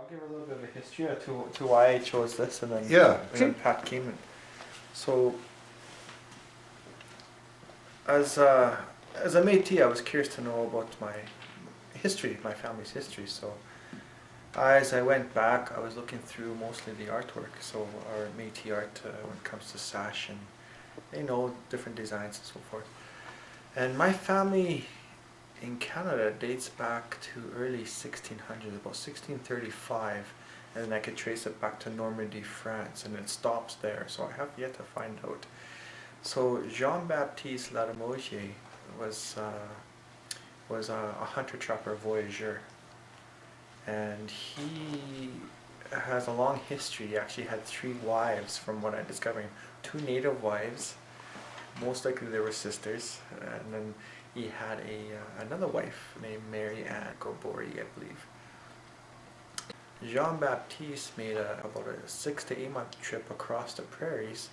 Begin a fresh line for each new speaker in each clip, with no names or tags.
I'll give a little bit of a history to why I chose this, and then Pat came in. So, as a Métis, I was curious to know about my history, my family's history. So, as I went back, I was looking through mostly the artwork. So, our Métis art when it comes to Sash and different designs and so forth. And my family in Canada dates back to early 1600s, about 1635, and then I could trace it back to Normandy, France, and it stops there, so I have yet to find out. So Jean-Baptiste Lagimodiere was a hunter-trapper voyageur, and he has a long history. He actually had 3 wives, from what I'm discovering. 2 native wives, most likely they were sisters, and then he had another wife named Mary Anne Gobori, I believe. Jean-Baptiste made about a 6 to 8 month trip across the prairies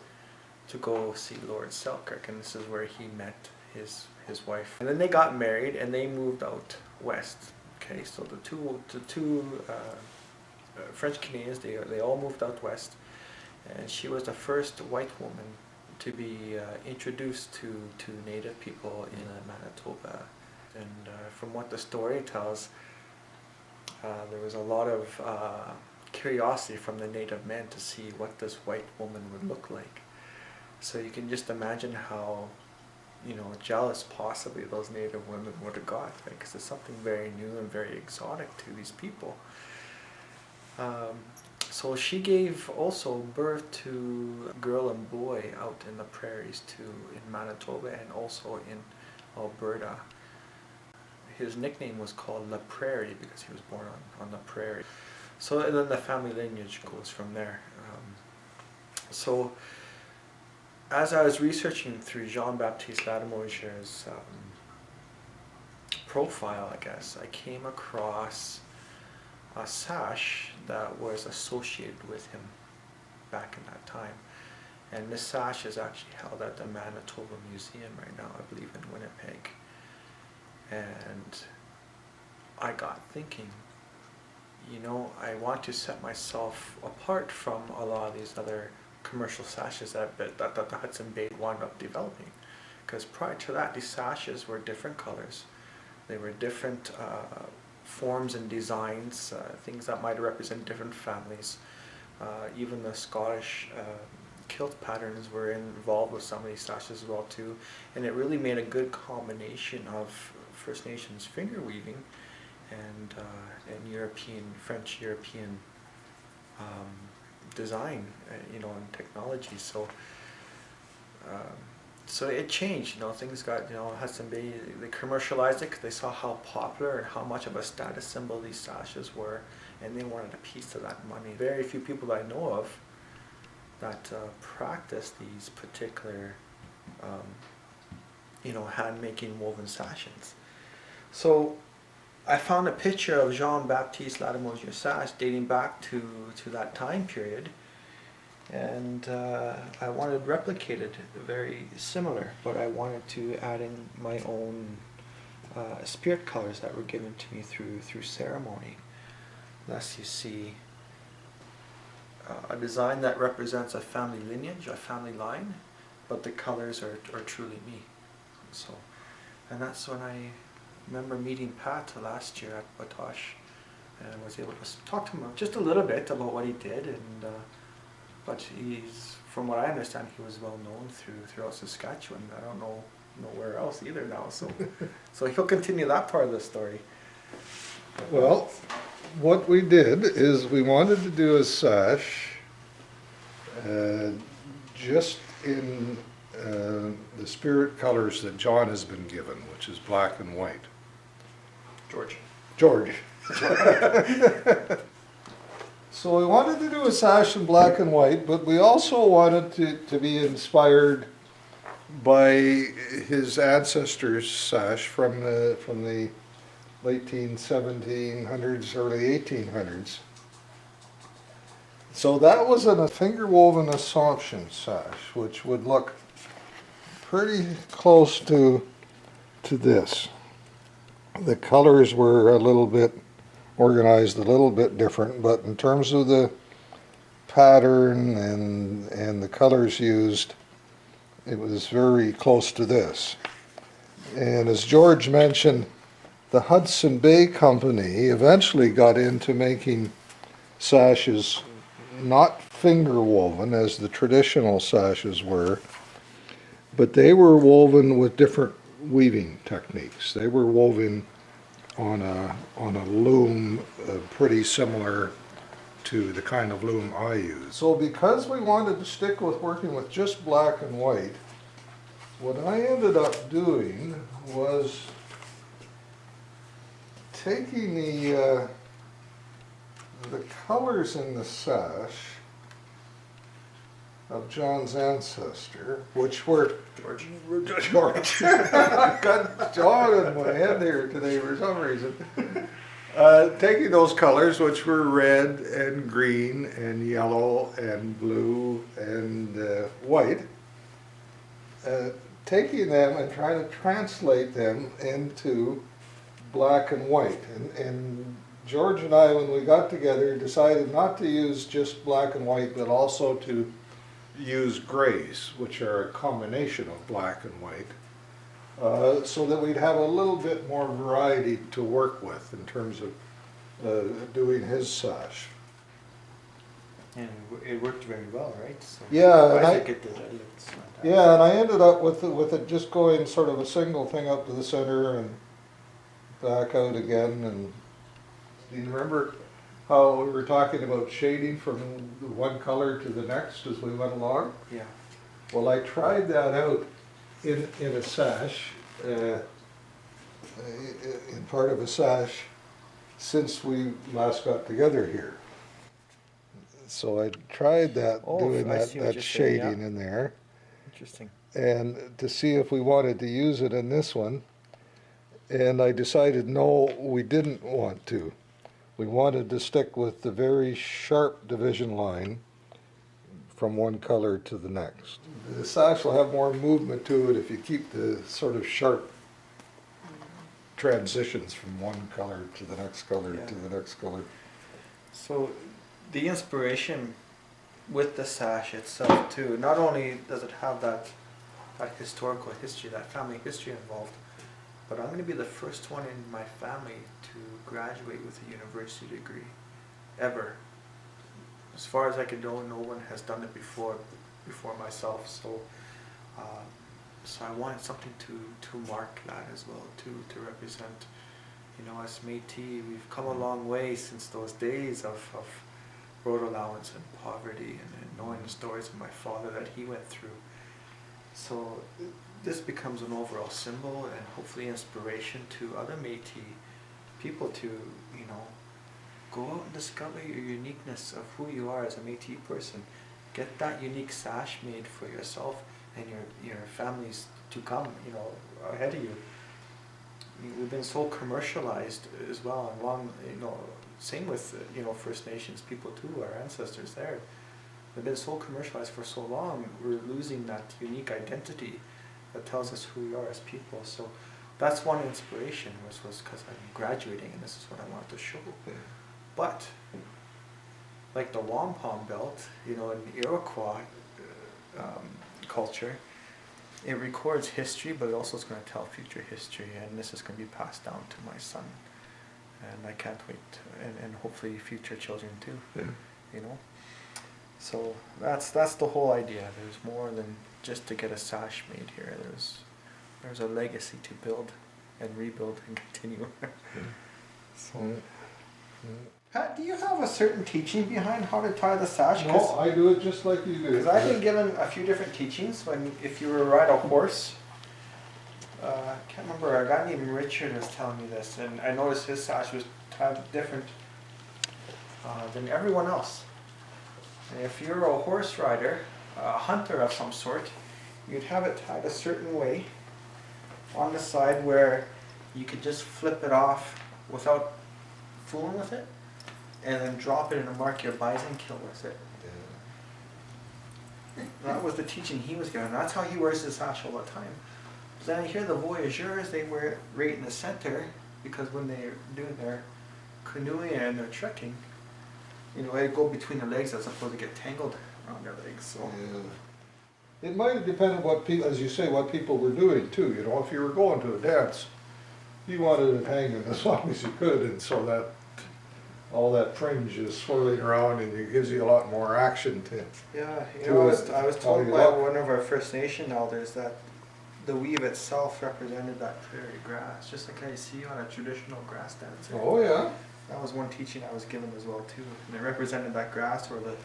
to go see Lord Selkirk, and this is where he met his wife. And then they got married and they moved out west. Okay, so the two French Canadians, they all moved out west, and she was the first white woman to be introduced to native people in Manitoba. And from what the story tells, there was a lot of curiosity from the native men to see what this white woman would look like. So you can just imagine how jealous possibly those native women would have got, because it's something very new and very exotic to these people. So she gave also birth to a girl and boy out in the prairies too, in Manitoba and also in Alberta. His nickname was called La Prairie because he was born on the prairie. So and then the family lineage goes from there. So as I was researching through Jean-Baptiste Lagimodiere's profile, I guess, I came across a sash that was associated with him back in that time. And this sash is actually held at the Manitoba Museum right now, I believe in Winnipeg. And I got thinking, I want to set myself apart from a lot of these other commercial sashes that the Hudson Bay wound up developing. Because prior to that, these sashes were different colors. They were different forms and designs, things that might represent different families. Even the Scottish kilt patterns were involved with some of these sashes as well too, and it really made a good combination of First Nations finger weaving and French European design, and technology. So so it changed, things got, Hudson Bay, they commercialized it because they saw how popular and how much of a status symbol these sashes were, and they wanted a piece of that money. Very few people that I know of that practice these particular, hand-making woven sashes. So I found a picture of Jean-Baptiste Lagimodiere's sash dating back to that time period, and I wanted replicated very similar, but I wanted to add in my own spirit colors that were given to me through ceremony. Thus you see a design that represents a family lineage, a family line, but the colors are truly me. So, and that's when I remember meeting Pat last year at Batoche, and was able to talk to him just a little bit about what he did, and but he's, from what I understand, he was well known throughout Saskatchewan. I don't know nowhere else either now, so so he'll continue that part of the story.
Well, what we did is we wanted to do a sash just in the spirit colors that John has been given, which is black and white. George. So we wanted to do a sash in black and white, but we also wanted to be inspired by his ancestors' sash from the late 1700s, early 1800s. So that was a finger woven Assumption sash, which would look pretty close to this. The colors were a little bit organized a little bit different, but in terms of the pattern and the colors used, it was very close to this. And as George mentioned, the Hudson Bay Company eventually got into making sashes not finger woven as the traditional sashes were, but they were woven with different weaving techniques. They were woven on a loom pretty similar to the kind of loom I use. So because we wanted to stick with working with just black and white, what I ended up doing was taking the colors in the sash of John's ancestor, which were George. I've got John in my head here today for some reason. Taking those colors, which were red and green and yellow and blue and white, taking them and trying to translate them into black and white. And George and I, when we got together, decided not to use just black and white, but also to use grays, which are a combination of black and white, so that we'd have a little bit more variety to work with in terms of doing his sash.
And it worked very well, right? So
Yeah, and
and
I ended up with it just going sort of a single thing up to the center and back out again. And do you remember how we were talking about shading from one color to the next as we went along?
Yeah.
Well, I tried that out in a sash, in part of a sash, since we last got together here. So I tried that, doing that shading in there.
Interesting.
And to see if we wanted to use it in this one. And I decided no, we didn't want to. We wanted to stick with the very sharp division line from one color to the next. The sash will have more movement to it if you keep the sort of sharp transitions from one color to the next color to the next color.
So the inspiration with the sash itself too, not only does it have that historical history, that family history involved, but I'm going to be the first one in my family to graduate with a university degree, ever. As far as I can know, no one has done it before myself. So, so I wanted something to mark that as well, to represent. You know, as Métis, we've come a long way since those days of road allowance and poverty, and knowing the stories of my father that he went through. So this becomes an overall symbol and hopefully inspiration to other Métis people to, you know, go out and discover your uniqueness of who you are as a Métis person. Get that unique sash made for yourself and your families to come, you know, ahead of you. We've been so commercialized as well, and long, you know, same with you know, First Nations people too, our ancestors there. They've been so commercialized for so long, we're losing that unique identity that tells us who we are as people. So that's one inspiration, was because I'm graduating and this is what I wanted to show. But like the wampum belt, you know, in Iroquois culture, it records history, but it also is going to tell future history, and this is going to be passed down to my son. And I can't wait, and hopefully future children too, you know. So that's the whole idea. There's more than just to get a sash made here. There's a legacy to build and rebuild and continue. So, Pat, do you have a certain teaching behind how to tie the sash?
No, I do it just like you do.
Because I've been given a few different teachings. If you were to ride a horse, I can't remember, a guy named Richard was telling me this, and I noticed his sash was tied different than everyone else. And if you're a horse rider, a hunter of some sort, you'd have it tied a certain way on the side where you could just flip it off without fooling with it, and then drop it and mark your bison kill with it. That was the teaching he was given. That's how he wears his sash all the time. But then I hear the voyageurs, they wear it right in the center, because when they're doing their canoeing and they're trekking, you know, they go between the legs as opposed to get tangled around their legs. So
Yeah. It might have depended what people, as you say, what people were doing too. You know, if you were going to a dance, you wanted it hanging as long as you could, and so that all that fringe is swirling around and it gives you a lot more action to.
yeah, you know, I was told by
look.
one of our First Nation elders that the weave itself represented that prairie grass, just like I see on a traditional grass dance.
Oh yeah.
That was one teaching I was given as well too, and it represented that grass or the,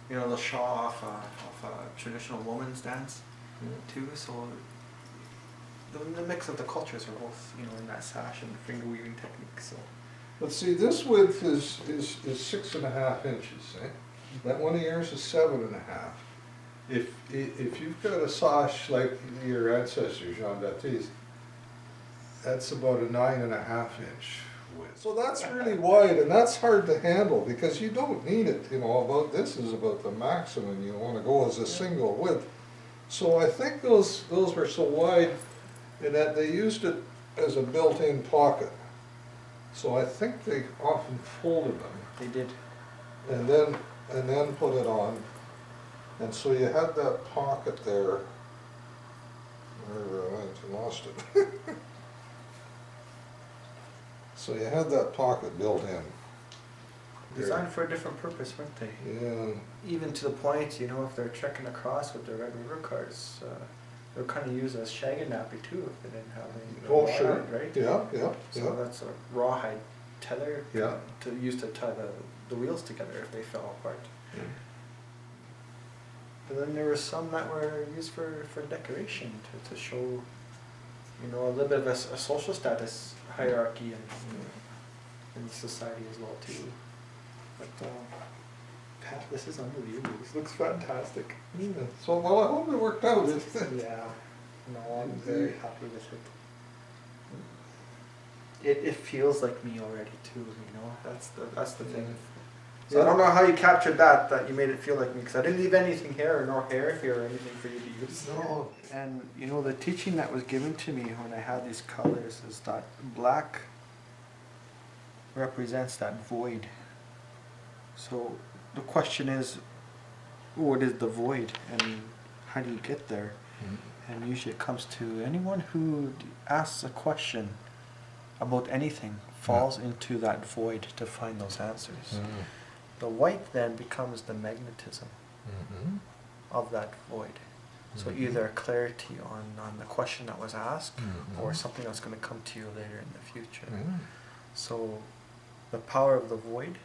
you know, the shawl off a traditional woman's dance too. So the mix of the cultures are both, you know, in that sash and finger weaving technique. So
Let's see, this width is 6.5 inches, eh? That one of yours is 7.5. If you've got a sash like your ancestor, Jean-Baptiste, that's about a 9.5 inch width. So that's really wide, and that's hard to handle because you don't need it, you know, about this is about the maximum you want to go as a single width. So I think those were so wide in that they used it as a built-in pocket. So I think they often folded them.
they did.
And then put it on. And so you had that pocket there. Wherever I went, I lost it. So you had that pocket built in.
Designed for a different purpose, weren't they?
Yeah.
Even to the point, you know, if they're trekking across with their Red River cars, they're kind of used as shag and nappy too if they didn't have any
Sure.
rawhide, right?
Yeah.
So that's a rawhide tether
Yeah.
to use to tie the wheels together if they fell apart.
Yeah.
But then there were some that were used for decoration to show, you know, a little bit of a social status hierarchy in society as well too. But Pat, this is unbelievable. This looks fantastic.
Yeah. So well, I hope it worked out.
Yeah, no, I'm very happy with it. It feels like me already too. You know, that's the thing. So
Yeah.
I don't know how you captured that you made it feel like me, because I didn't leave anything here, nor hair here or anything for you to use.
No.
And you know, the teaching that was given to me when I had these colors is that black represents that void. So the question is, what is the void and how do you get there? And usually it comes to anyone who asks a question about anything falls into that void to find those answers. The white then becomes the magnetism of that void. So either clarity on the question that was asked or something that's going to come to you later in the future. So the power of the void,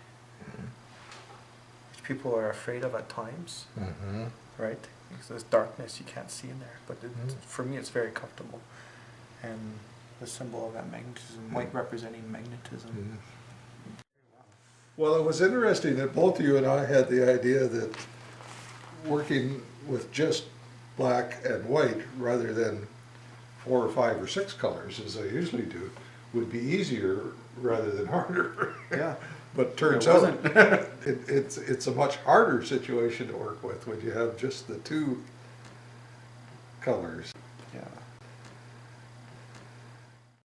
which people are afraid of at times, right? Because there's darkness you can't see in there. But for me it's very comfortable. And the symbol of that magnetism, white representing magnetism.
Well, it was interesting that both you and I had the idea that working with just black and white rather than 4 or 5 or 6 colors, as I usually do, would be easier rather than harder.
Yeah.
But turns out it's a much harder situation to work with when you have just the 2 colors.